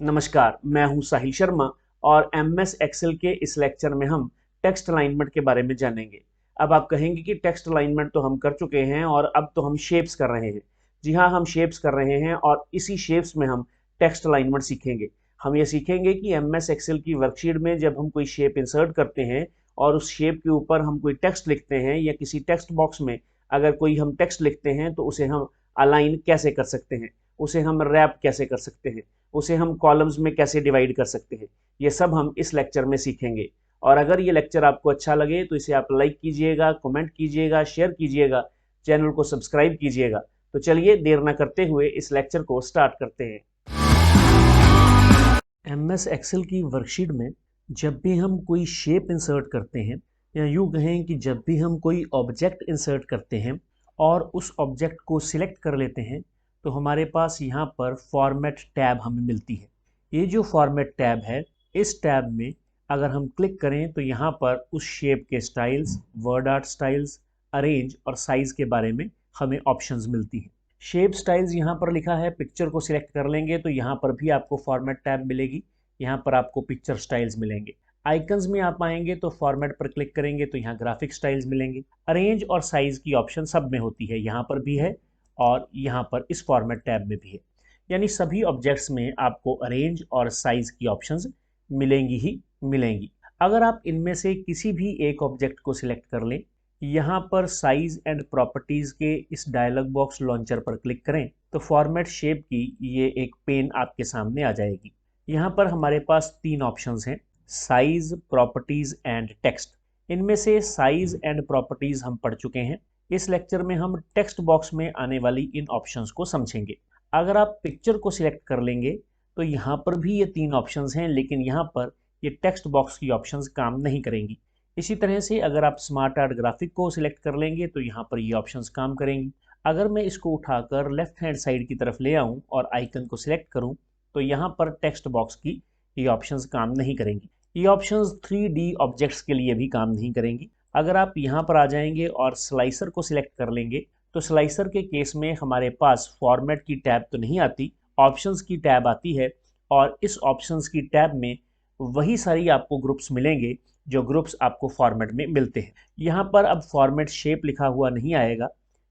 नमस्कार, मैं हूं साहिल शर्मा और एमएस एक्सेल के इस लेक्चर में हम टेक्स्ट अलाइनमेंट के बारे में जानेंगे। अब आप कहेंगे कि टेक्स्ट अलाइनमेंट तो हम कर चुके हैं और अब तो हम शेप्स कर रहे हैं। जी हाँ, हम शेप्स कर रहे हैं और इसी शेप्स में हम टेक्स्ट अलाइनमेंट सीखेंगे। हम ये सीखेंगे कि एमएस एक्सेल की वर्कशीट में जब हम कोई शेप इंसर्ट करते हैं और उस शेप के ऊपर हम कोई टेक्स्ट लिखते हैं या किसी टेक्स्ट बॉक्स में अगर कोई हम टेक्स्ट लिखते हैं तो उसे हम अलाइन कैसे कर सकते हैं, उसे हम रैप कैसे कर सकते हैं, उसे हम कॉलम्स में कैसे डिवाइड कर सकते हैं। ये सब हम इस लेक्चर में सीखेंगे। और अगर ये लेक्चर आपको अच्छा लगे तो इसे आप लाइक कीजिएगा, कमेंट कीजिएगा, शेयर कीजिएगा, चैनल को सब्सक्राइब कीजिएगा। तो चलिए देर ना करते हुए इस लेक्चर को स्टार्ट करते हैं। एमएस एक्सेल की वर्कशीट में जब भी हम कोई शेप इंसर्ट करते हैं या यूँ कहें कि जब भी हम कोई ऑब्जेक्ट इंसर्ट करते हैं और उस ऑब्जेक्ट को सिलेक्ट कर लेते हैं तो हमारे पास यहाँ पर फॉर्मेट टैब हमें मिलती है। ये जो फॉर्मेट टैब है, इस टैब में अगर हम क्लिक करें तो यहाँ पर उस शेप के styles, word art styles, arrange और साइज़ के बारे में हमें ऑप्शंस मिलती हैं। शेप स्टाइल्स यहाँ पर लिखा है, पिक्चर को सिलेक्ट कर लेंगे तो यहाँ पर भी आपको फॉर्मेट टैब मिलेगी। यहाँ पर आपको पिक्चर स्टाइल्स मिलेंगे। आइकन्स में आप आएंगे तो फॉर्मेट पर क्लिक करेंगे तो यहाँ ग्राफिक स्टाइल्स मिलेंगे। अरेंज और साइज की ऑप्शन सब में होती है, यहाँ पर भी है और यहाँ पर इस फॉर्मेट टैब में भी है। यानी सभी ऑब्जेक्ट्स में आपको अरेंज और साइज की ऑप्शंस मिलेंगी ही मिलेंगी। अगर आप इनमें से किसी भी एक ऑब्जेक्ट को सिलेक्ट कर लें, यहाँ पर साइज एंड प्रॉपर्टीज के इस डायलॉग बॉक्स लॉन्चर पर क्लिक करें तो फॉर्मेट शेप की ये एक पेन आपके सामने आ जाएगी। यहाँ पर हमारे पास तीन ऑप्शंस हैं, साइज, प्रॉपर्टीज एंड टेक्स्ट। इनमें से साइज एंड प्रॉपर्टीज हम पढ़ चुके हैं। इस लेक्चर में हम टेक्स्ट बॉक्स में आने वाली इन ऑप्शंस को समझेंगे। अगर आप पिक्चर को सिलेक्ट कर लेंगे तो यहाँ पर भी ये तीन ऑप्शंस हैं, लेकिन यहाँ पर ये टेक्स्ट बॉक्स की ऑप्शंस काम नहीं करेंगी। इसी तरह से अगर आप स्मार्ट आर्ट ग्राफिक को सिलेक्ट कर लेंगे तो यहाँ पर ये ऑप्शंस काम करेंगी। अगर मैं इसको उठाकर लेफ्ट हैंड साइड की तरफ ले आऊँ और आइकन को सिलेक्ट करूँ तो यहाँ पर टेक्स्ट बॉक्स की ये ऑप्शंस काम नहीं करेंगी। ये ऑप्शंस 3D ऑब्जेक्ट्स के लिए भी काम नहीं करेंगी। अगर आप यहाँ पर आ जाएंगे और स्लाइसर को सिलेक्ट कर लेंगे तो स्लाइसर के केस में हमारे पास फॉर्मेट की टैब तो नहीं आती, ऑप्शंस की टैब आती है और इस ऑप्शंस की टैब में वही सारी आपको ग्रुप्स मिलेंगे जो ग्रुप्स आपको फॉर्मेट में मिलते हैं। यहाँ पर अब फॉर्मेट शेप लिखा हुआ नहीं आएगा,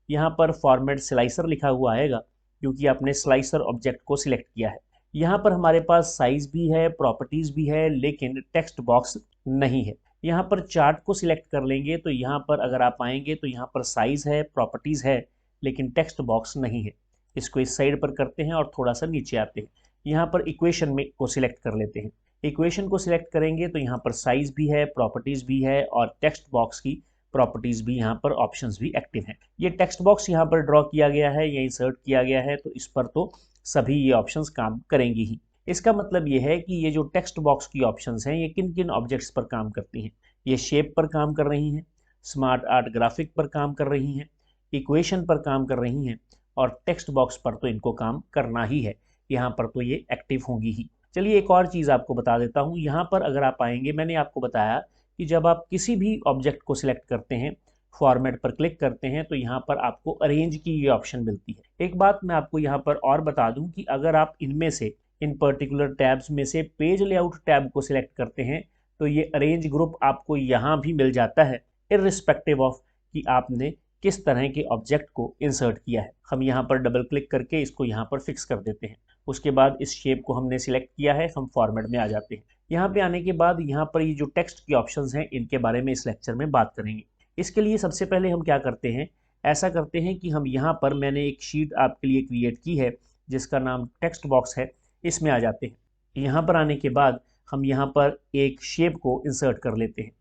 यहाँ पर फॉर्मेट स्लाइसर लिखा हुआ आएगा क्योंकि आपने स्लाइसर ऑब्जेक्ट को सिलेक्ट किया है। यहाँ पर हमारे पास साइज भी है, प्रॉपर्टीज भी है, लेकिन टेक्स्ट बॉक्स नहीं है। यहाँ पर चार्ट को सिलेक्ट कर लेंगे तो यहाँ पर अगर आप आएंगे तो यहाँ पर साइज है, प्रॉपर्टीज है, लेकिन टेक्स्ट बॉक्स नहीं है। इसको इस साइड पर करते हैं और थोड़ा सा नीचे आते हैं। यहाँ पर इक्वेशन में को सिलेक्ट कर लेते हैं। इक्वेशन को सिलेक्ट करेंगे तो यहाँ पर साइज भी है, प्रॉपर्टीज भी है और टेक्स्ट बॉक्स की प्रॉपर्टीज भी यहाँ पर ऑप्शंस भी एक्टिव हैं। ये टेक्स्ट बॉक्स यहाँ पर ड्रॉ किया गया है या इंसर्ट किया गया है तो इस पर तो सभी ये ऑप्शंस काम करेंगी ही। इसका मतलब ये है कि ये जो टेक्स्ट बॉक्स की ऑप्शंस हैं ये किन किन ऑब्जेक्ट्स पर काम करती हैं। ये शेप पर काम कर रही हैं, स्मार्ट आर्ट ग्राफिक पर काम कर रही हैं, इक्वेशन पर काम कर रही हैं और टेक्स्ट बॉक्स पर तो इनको काम करना ही है, यहाँ पर तो ये एक्टिव होंगी ही। चलिए एक और चीज़ आपको बता देता हूँ। यहाँ पर अगर आप आएंगे, मैंने आपको बताया कि जब आप किसी भी ऑब्जेक्ट को सिलेक्ट करते हैं, फॉर्मेट पर क्लिक करते हैं तो यहाँ पर आपको अरेंज की ये ऑप्शन मिलती है। एक बात मैं आपको यहाँ पर और बता दूं कि अगर आप इनमें से इन पर्टिकुलर टैब्स में से पेज लेआउट टैब को सिलेक्ट करते हैं तो ये अरेंज ग्रुप आपको यहाँ भी मिल जाता है, इर्रिस्पेक्टिव ऑफ कि आपने किस तरह के ऑब्जेक्ट को इंसर्ट किया है। हम यहाँ पर डबल क्लिक करके इसको यहाँ पर फिक्स कर देते हैं। उसके बाद इस शेप को हमने सिलेक्ट किया है, हम फॉर्मेट में आ जाते हैं। यहाँ पे आने के बाद यहाँ पर ये जो टेक्स्ट की ऑप्शंस हैं इनके बारे में इस लेक्चर में बात करेंगे। इसके लिए सबसे पहले हम क्या करते हैं, ऐसा करते हैं कि हम यहाँ पर, मैंने एक शीट आपके लिए क्रिएट की है जिसका नाम टेक्स्ट बॉक्स है, इसमें आ जाते हैं। यहाँ पर आने के बाद हम यहाँ पर एक शेप को इंसर्ट कर लेते हैं।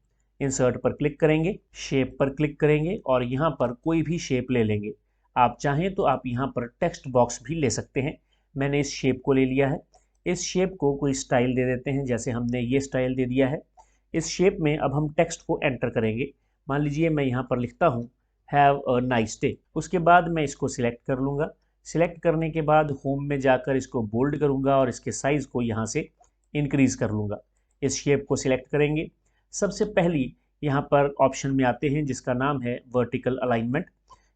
इंसर्ट पर क्लिक करेंगे, शेप पर क्लिक करेंगे और यहाँ पर कोई भी शेप ले लेंगे। आप चाहें तो आप यहाँ पर टेक्स्ट बॉक्स भी ले सकते हैं। मैंने इस शेप को ले लिया है। इस शेप को कोई स्टाइल दे देते हैं, जैसे हमने ये स्टाइल दे दिया है। इस शेप में अब हम टेक्स्ट को एंटर करेंगे। मान लीजिए मैं यहाँ पर लिखता हूँ हैव अ नाइस डे। उसके बाद मैं इसको सिलेक्ट कर लूँगा। सिलेक्ट करने के बाद होम में जाकर इसको बोल्ड करूँगा और इसके साइज़ को यहाँ से इंक्रीज कर लूँगा। इस शेप को सिलेक्ट करेंगे। सबसे पहली यहाँ पर ऑप्शन में आते हैं जिसका नाम है वर्टिकल अलाइनमेंट।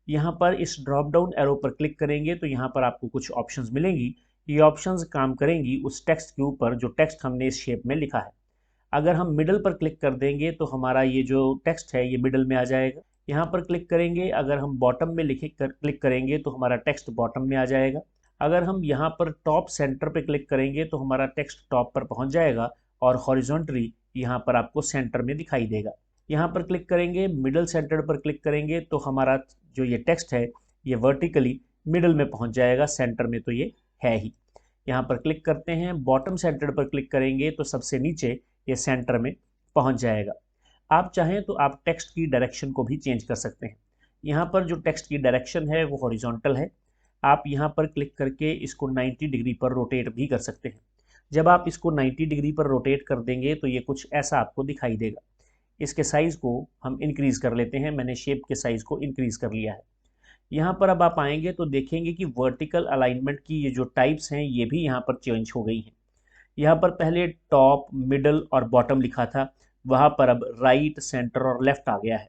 यहाँ पर इस ड्रॉप डाउन एरो पर क्लिक करेंगे तो यहाँ पर आपको कुछ ऑप्शंस मिलेंगी। ये ऑप्शंस काम करेंगी उस टेक्स्ट के ऊपर जो टेक्स्ट हमने इस शेप में लिखा है। अगर हम मिडल पर क्लिक कर देंगे तो हमारा ये जो टेक्स्ट है ये मिडल में आ जाएगा। यहाँ पर क्लिक करेंगे, अगर हम बॉटम में क्लिक करेंगे तो हमारा टेक्स्ट बॉटम में आ जाएगा। अगर हम यहाँ पर टॉप सेंटर पे क्लिक करेंगे तो हमारा टेक्स्ट टॉप पर पहुँच जाएगा और हॉरिजॉन्टली यहाँ पर आपको सेंटर में दिखाई देगा। यहाँ पर क्लिक करेंगे, मिडल सेंटर पर क्लिक करेंगे तो हमारा जो ये टेक्स्ट है ये वर्टिकली मिडल में पहुँच जाएगा, सेंटर में तो ये है ही। यहाँ पर क्लिक करते हैं, बॉटम सेंटर पर क्लिक करेंगे तो सबसे नीचे ये सेंटर में पहुँच जाएगा। आप चाहें तो आप टेक्स्ट की डायरेक्शन को भी चेंज कर सकते हैं। यहाँ पर जो टेक्स्ट की डायरेक्शन है वो हॉरिजॉन्टल है। आप यहाँ पर क्लिक करके इसको 90 डिग्री पर रोटेट भी कर सकते हैं। जब आप इसको 90 डिग्री पर रोटेट कर देंगे तो ये कुछ ऐसा आपको दिखाई देगा। इसके साइज़ को हम इंक्रीज़ कर लेते हैं। मैंने शेप के साइज़ को इंक्रीज़ कर लिया है। यहाँ पर अब आप आएंगे तो देखेंगे कि वर्टिकल अलाइनमेंट की ये जो टाइप्स हैं ये भी यहाँ पर चेंज हो गई हैं। यहाँ पर पहले टॉप, मिडल और बॉटम लिखा था, वहाँ पर अब राइट, सेंटर और लेफ्ट आ गया है।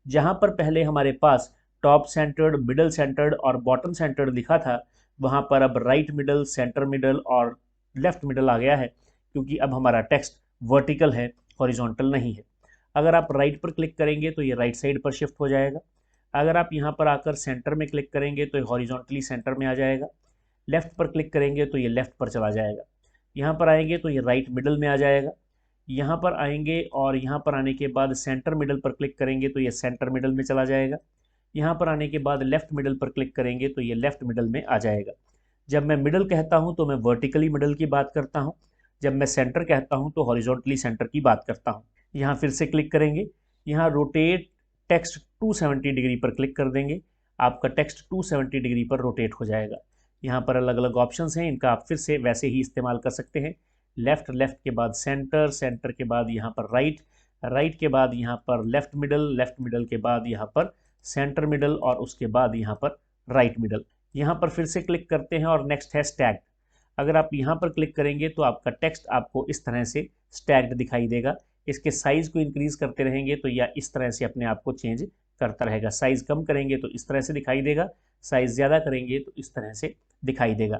जहाँ पर पहले हमारे पास टॉप सेंटर्ड, मिडल सेंटर्ड और बॉटम सेंटर्ड लिखा था, वहाँ पर अब राइट मिडल, सेंटर मिडल और लेफ्ट मिडल आ गया है, क्योंकि अब हमारा टेक्स्ट वर्टिकल है, हॉरिजॉन्टल नहीं है। अगर आप राइट पर क्लिक करेंगे तो ये राइट साइड पर शिफ्ट हो जाएगा। अगर आप यहाँ पर आकर सेंटर में क्लिक करेंगे तो ये हॉरिजॉन्टली सेंटर में आ जाएगा। लेफ्ट पर क्लिक करेंगे तो ये लेफ्ट पर चला जाएगा। यहाँ पर आएंगे तो ये राइट मिडल में आ जाएगा। यहाँ पर आएंगे और यहाँ पर आने के बाद सेंटर मिडल पर क्लिक करेंगे तो ये सेंटर मिडल में चला जाएगा। यहाँ पर आने के बाद लेफ्ट मिडल पर क्लिक करेंगे तो ये लेफ्ट मिडल में आ जाएगा। जब मैं मिडल कहता हूँ तो मैं वर्टिकली मिडल की बात करता हूँ। जब मैं सेंटर कहता हूँ तो हॉरिजॉन्टली सेंटर की बात करता हूँ। यहाँ फिर से क्लिक करेंगे, यहाँ रोटेट टेक्स्ट 270 डिग्री पर क्लिक कर देंगे, आपका टेक्स्ट 270 डिग्री पर रोटेट हो जाएगा। यहाँ पर अलग अलग ऑप्शंस हैं, इनका आप फिर से वैसे ही इस्तेमाल कर सकते हैं। लेफ्ट, लेफ्ट के बाद सेंटर, सेंटर के बाद यहाँ पर राइट, राइट के बाद यहाँ पर लेफ्ट मिडल, लेफ्ट मिडल के बाद यहाँ पर सेंटर मिडल और उसके बाद यहाँ पर राइट मिडल। यहाँ पर फिर से क्लिक करते हैं और नेक्स्ट है स्टैग्ड। अगर आप यहाँ पर क्लिक करेंगे तो आपका टेक्स्ट आपको इस तरह से स्टैग्ड दिखाई देगा। इसके साइज़ को इंक्रीज़ करते रहेंगे तो यह इस तरह से अपने आप को चेंज करता रहेगा। साइज़ कम करेंगे तो इस तरह से दिखाई देगा, साइज़ ज़्यादा करेंगे तो इस तरह से दिखाई देगा।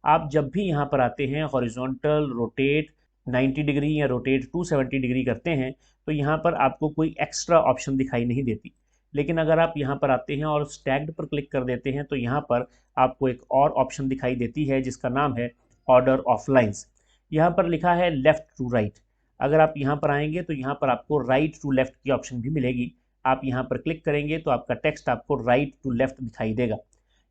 आप जब भी यहाँ पर आते हैं हॉरिजॉन्टल, रोटेट 90 डिग्री या रोटेट 270 डिग्री करते हैं तो यहाँ पर आपको कोई एक्स्ट्रा ऑप्शन दिखाई नहीं देती। लेकिन अगर आप यहाँ पर आते हैं और स्टैग्ड पर क्लिक कर देते हैं तो यहाँ पर आपको एक और ऑप्शन दिखाई देती है जिसका नाम है ऑर्डर ऑफ लाइन्स। यहाँ पर लिखा है लेफ़्ट टू राइट। अगर आप यहाँ पर आएंगे तो यहाँ पर आपको राइट टू लेफ़्ट की ऑप्शन भी मिलेगी। आप यहाँ पर क्लिक करेंगे तो आपका टेक्स्ट आपको राइट टू लेफ़्ट दिखाई देगा।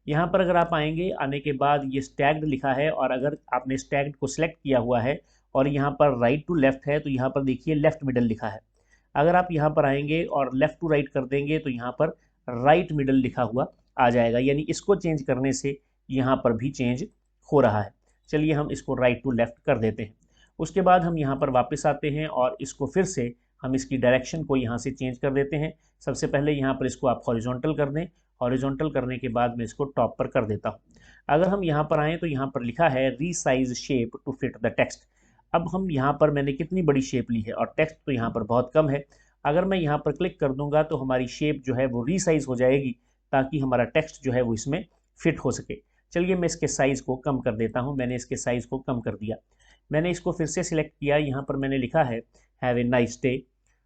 यहाँ पर अगर आप आएंगे, आने के बाद ये स्टैग्ड लिखा है और अगर आपने स्टैग्ड को सिलेक्ट किया हुआ है और यहाँ पर राइट टू लेफ़्ट है तो यहाँ पर देखिए लेफ़्ट मिडल लिखा है। अगर आप यहाँ पर आएंगे और लेफ़्ट टू राइट कर देंगे तो यहाँ पर राइट मिडल लिखा हुआ आ जाएगा, यानी इसको चेंज करने से यहाँ पर भी चेंज हो रहा है। चलिए हम इसको राइट टू लेफ़्ट कर देते हैं। उसके बाद हम यहाँ पर वापस आते हैं और इसको फिर से हम इसकी डायरेक्शन को यहाँ से चेंज कर देते हैं। सबसे पहले यहाँ पर इसको आप हॉरिजॉन्टल कर दें, हॉरिजॉन्टल करने के बाद मैं इसको टॉप पर कर देता हूँ। अगर हम यहाँ पर आएँ तो यहाँ पर लिखा है resize shape to fit the text. अब हम यहाँ पर मैंने कितनी बड़ी शेप ली है और टेक्स्ट तो यहाँ पर बहुत कम है। अगर मैं यहाँ पर क्लिक कर दूंगा तो हमारी शेप जो है वो रीसाइज हो जाएगी ताकि हमारा टेक्स्ट जो है वो इसमें फिट हो सके। चलिए मैं इसके साइज़ को कम कर देता हूँ। मैंने इसके साइज़ को कम कर दिया। मैंने इसको फिर से सिलेक्ट किया। यहाँ पर मैंने लिखा है have a nice day,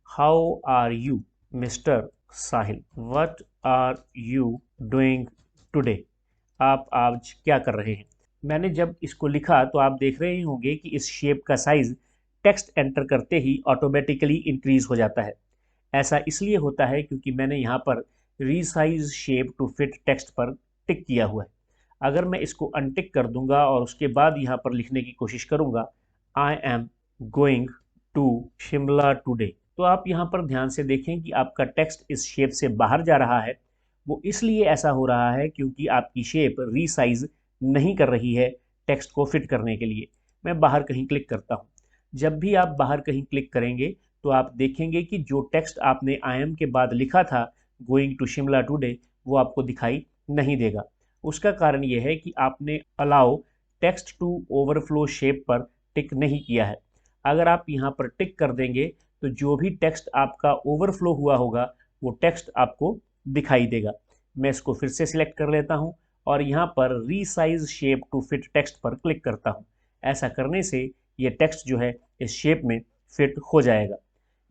how are you mister Sahil, what are you doing today. आप आज क्या कर रहे हैं। मैंने जब इसको लिखा तो आप देख रहे होंगे कि इस शेप का साइज़ टेक्स्ट एंटर करते ही ऑटोमेटिकली इंक्रीज़ हो जाता है। ऐसा इसलिए होता है क्योंकि मैंने यहाँ पर resize shape to fit text पर टिक किया हुआ है। अगर मैं इसको अनटिक कर दूंगा और उसके बाद यहाँ पर लिखने की कोशिश करूँगा I am going to Shimla today, तो आप यहाँ पर ध्यान से देखें कि आपका टेक्स्ट इस शेप से बाहर जा रहा है। वो इसलिए ऐसा हो रहा है क्योंकि आपकी शेप रीसाइज नहीं कर रही है टेक्स्ट को फिट करने के लिए। मैं बाहर कहीं क्लिक करता हूँ। जब भी आप बाहर कहीं क्लिक करेंगे तो आप देखेंगे कि जो टेक्स्ट आपने आई एम के बाद लिखा था गोइंग टू शिमला टुडे वो आपको दिखाई नहीं देगा। उसका कारण यह है कि आपने allow text to overflow shape पर टिक नहीं किया है। अगर आप यहाँ पर टिक कर देंगे तो जो भी टेक्स्ट आपका ओवरफ्लो हुआ होगा वो टेक्स्ट आपको दिखाई देगा। मैं इसको फिर से सिलेक्ट कर लेता हूँ और यहाँ पर resize shape to fit text पर क्लिक करता हूँ। ऐसा करने से ये टेक्स्ट जो है इस शेप में फिट हो जाएगा।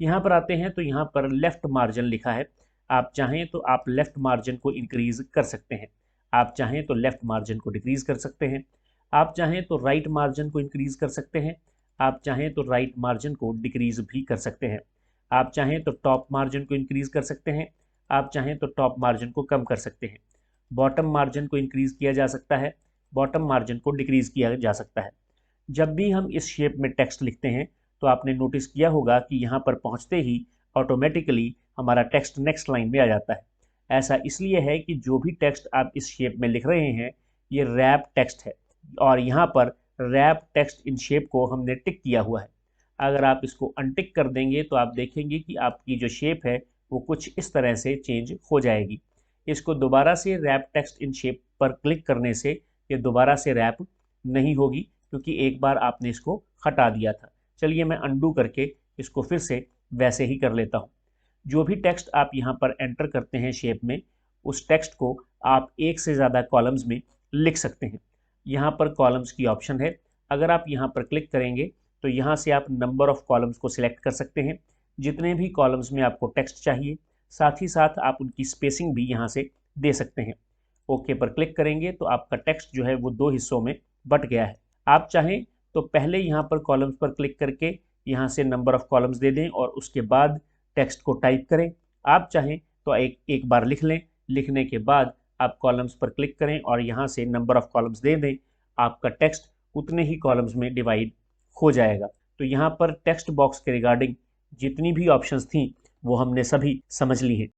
यहाँ पर आते हैं तो यहाँ पर लेफ्ट मार्जिन लिखा है। आप चाहें तो आप लेफ्ट मार्जिन को इंक्रीज कर सकते हैं, आप चाहें तो लेफ्ट मार्जिन को डिक्रीज कर सकते हैं, आप चाहें तो राइट मार्जिन को इंक्रीज कर सकते हैं, आप चाहें तो राइट मार्जिन को डिक्रीज भी कर सकते हैं, आप चाहें तो टॉप मार्जिन को इंक्रीज कर सकते हैं, आप चाहें तो टॉप मार्जिन को कम कर सकते हैं। बॉटम मार्जिन को इंक्रीज किया जा सकता है, बॉटम मार्जिन को डिक्रीज किया जा सकता है। जब भी हम इस शेप में टेक्स्ट लिखते हैं तो आपने नोटिस किया होगा कि यहाँ पर पहुँचते ही ऑटोमेटिकली हमारा टेक्स्ट नेक्स्ट लाइन में आ जाता है। ऐसा इसलिए है कि जो भी टेक्स्ट आप इस शेप में लिख रहे हैं ये रैप टेक्स्ट है, और यहाँ पर रैप टेक्स्ट इन शेप को हमने टिक किया हुआ है। अगर आप इसको अनटिक कर देंगे तो आप देखेंगे कि आपकी जो शेप है वो कुछ इस तरह से चेंज हो जाएगी। इसको दोबारा से रैप टेक्स्ट इन शेप पर क्लिक करने से ये दोबारा से रैप नहीं होगी, क्योंकि एक बार आपने इसको हटा दिया था। चलिए मैं अंडू करके इसको फिर से वैसे ही कर लेता हूँ। जो भी टेक्स्ट आप यहाँ पर एंटर करते हैं शेप में, उस टेक्स्ट को आप एक से ज़्यादा कॉलम्स में लिख सकते हैं। यहाँ पर कॉलम्स की ऑप्शन है, अगर आप यहाँ पर क्लिक करेंगे तो यहाँ से आप नंबर ऑफ कॉलम्स को सिलेक्ट कर सकते हैं, जितने भी कॉलम्स में आपको टेक्स्ट चाहिए। साथ ही साथ आप उनकी स्पेसिंग भी यहाँ से दे सकते हैं। ओके पर क्लिक करेंगे तो आपका टेक्स्ट जो है वो 2 हिस्सों में बट गया है। आप चाहें तो पहले यहाँ पर कॉलम्स पर क्लिक करके यहाँ से नंबर ऑफ कॉलम्स दे दें और उसके बाद टेक्स्ट को टाइप करें। आप चाहें तो एक बार लिख लें, लिखने के बाद आप कॉलम्स पर क्लिक करें और यहाँ से नंबर ऑफ कॉलम्स दे दें। आपका टेक्स्ट उतने ही कॉलम्स में डिवाइड हो जाएगा। तो यहाँ पर टेक्स्ट बॉक्स के रिगार्डिंग जितनी भी ऑप्शंस थी वो हमने सभी समझ ली हैं।